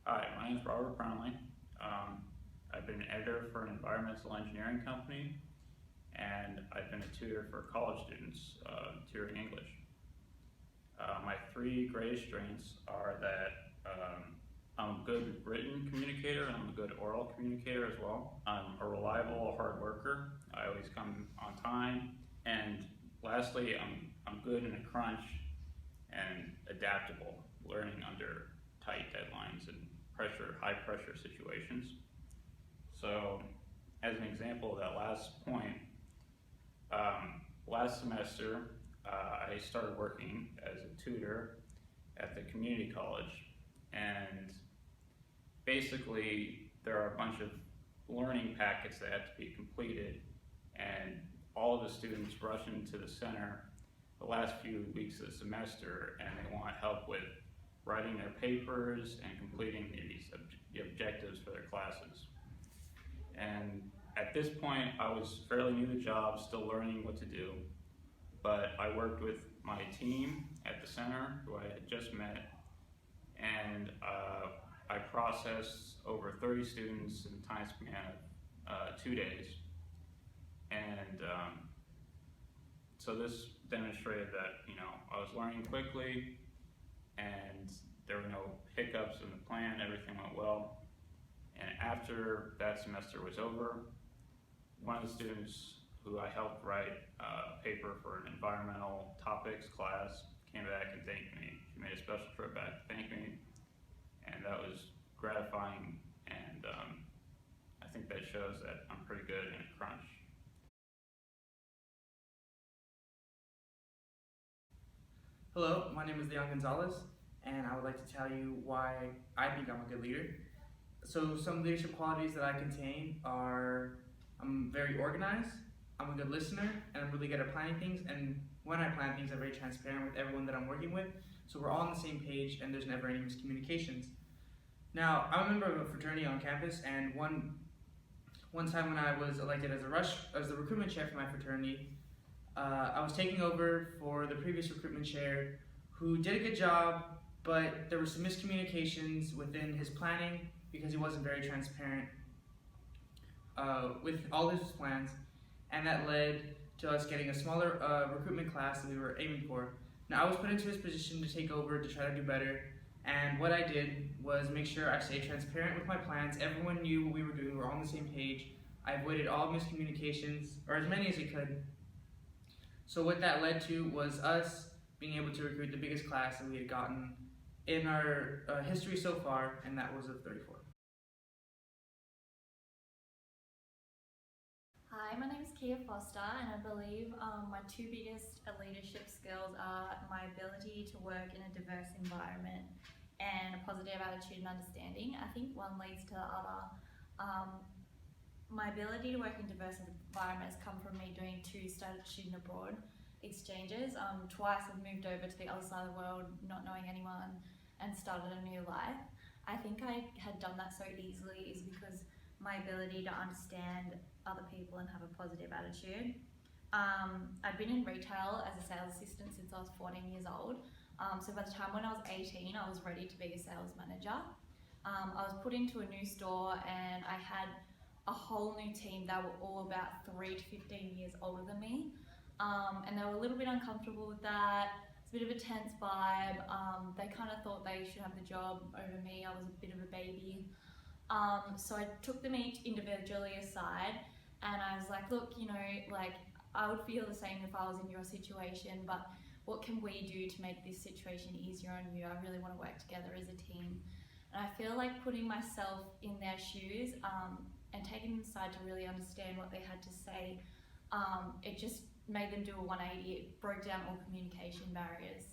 Hi, my name is Robert Brownlee. I've been an editor for an environmental engineering company, and I've been a tutor for college students, tutoring English. My three greatest strengths are that I'm a good written communicator and I'm a good oral communicator as well. I'm a reliable hard worker. I always come on time. And lastly, I'm good in a crunch and adaptable, learning under tight deadlines and high pressure situations. So, as an example of that last point, last semester I started working as a tutor at the community college, and basically there are a bunch of learning packets that have to be completed, and all of the students rush into the center the last few weeks of the semester and they want help with writing their papers and completing the objectives for their classes. And at this point, I was fairly new to the job, still learning what to do, but I worked with my team at the center, who I had just met, and I processed over 30 students in a time span of 2 days. And so this demonstrated that, I was learning quickly, and there were no hiccups in the plan, everything went well. And after that semester was over, one of the students who I helped write a paper for an environmental topics class came back and thanked me. She made a special trip back to thank me, and that was gratifying, and I think that shows that I'm pretty good in a crunch. Hello, my name is Leon Gonzalez, and I would like to tell you why I think I'm a good leader. So some leadership qualities that I contain are I'm very organized, I'm a good listener, and I'm really good at planning things, and when I plan things, I'm very transparent with everyone that I'm working with, so we're all on the same page and there's never any miscommunications. Now, I'm a member of a fraternity on campus, and one time when I was elected as the recruitment chair for my fraternity, I was taking over for the previous recruitment chair who did a good job, but there were some miscommunications within his planning because he wasn't very transparent with all his plans, and that led to us getting a smaller recruitment class that we were aiming for. Now, I was put into his position to take over to try to do better, and what I did was make sure I stayed transparent with my plans. Everyone knew what we were doing, we were all on the same page. I avoided all miscommunications, or as many as I could. So what that led to was us being able to recruit the biggest class that we had gotten in our history so far, and that was of 34. Hi, my name is Kia Foster, and I believe my two biggest leadership skills are my ability to work in a diverse environment and a positive attitude and understanding. I think one leads to the other. My ability to work in diverse environments come from me doing 2 student abroad exchanges. Twice I've moved over to the other side of the world, not knowing anyone, and started a new life. I think I had done that so easily is because my ability to understand other people and have a positive attitude. I've been in retail as a sales assistant since I was 14 years old. So by the time when I was 18, I was ready to be a sales manager. I was put into a new store and I had a whole new team that were all about 3 to 15 years older than me. And they were a little bit uncomfortable with that. It's a bit of a tense vibe. They kind of thought they should have the job over me. I was a bit of a baby. So I took them each individually aside and I was like, look, I would feel the same if I was in your situation, but what can we do to make this situation easier on you? I really want to work together as a team. And I feel like putting myself in their shoes and taking them aside to really understand what they had to say, it just made them do a 180. It broke down all communication barriers.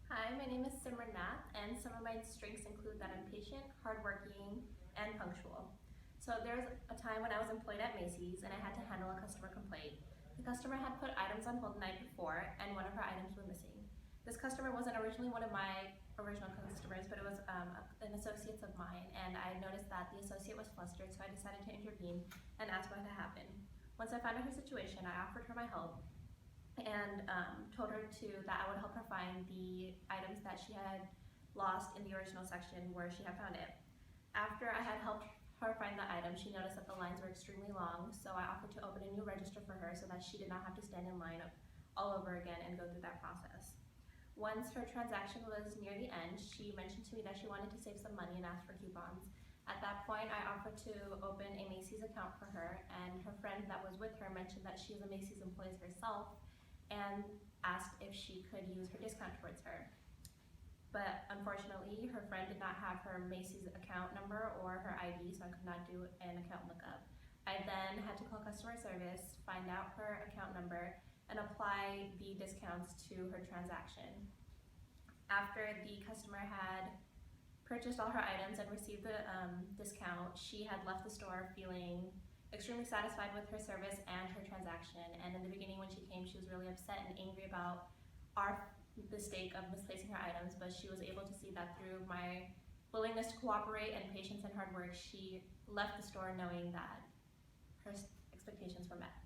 Hi, my name is Simran Nath, and some of my strengths include that I'm patient, hardworking, and punctual. So there was a time when I was employed at Macy's and I had to handle a customer complaint. The customer had put items on hold the night before and one of her items was missing. This customer wasn't originally one of my original customers, but it was an associate of mine, and I noticed that the associate was flustered, so I decided to intervene and ask what had happened. Once I found out her situation, I offered her my help, and told her that I would help her find the items that she had lost in the original section where she had found it. After I had helped her find the item, she noticed that the lines were extremely long, so I offered to open a new register for her so that she did not have to stand in line all over again and go through that process. Once her transaction was near the end, she mentioned to me that she wanted to save some money and asked for coupons. At that point, I offered to open a Macy's account for her, and her friend that was with her mentioned that she is a Macy's employee herself and asked if she could use her discount towards her. But unfortunately, her friend did not have her Macy's account number or her ID, so I could not do an account lookup. I then had to call customer service, find out her account number, and apply the discounts to her transaction. After the customer had purchased all her items and received the discount, she had left the store feeling extremely satisfied with her service and her transaction. And in the beginning, when she came, she was really upset and angry about our mistake of misplacing her items, but she was able to see that through my willingness to cooperate and patience and hard work, she left the store knowing that her expectations were met.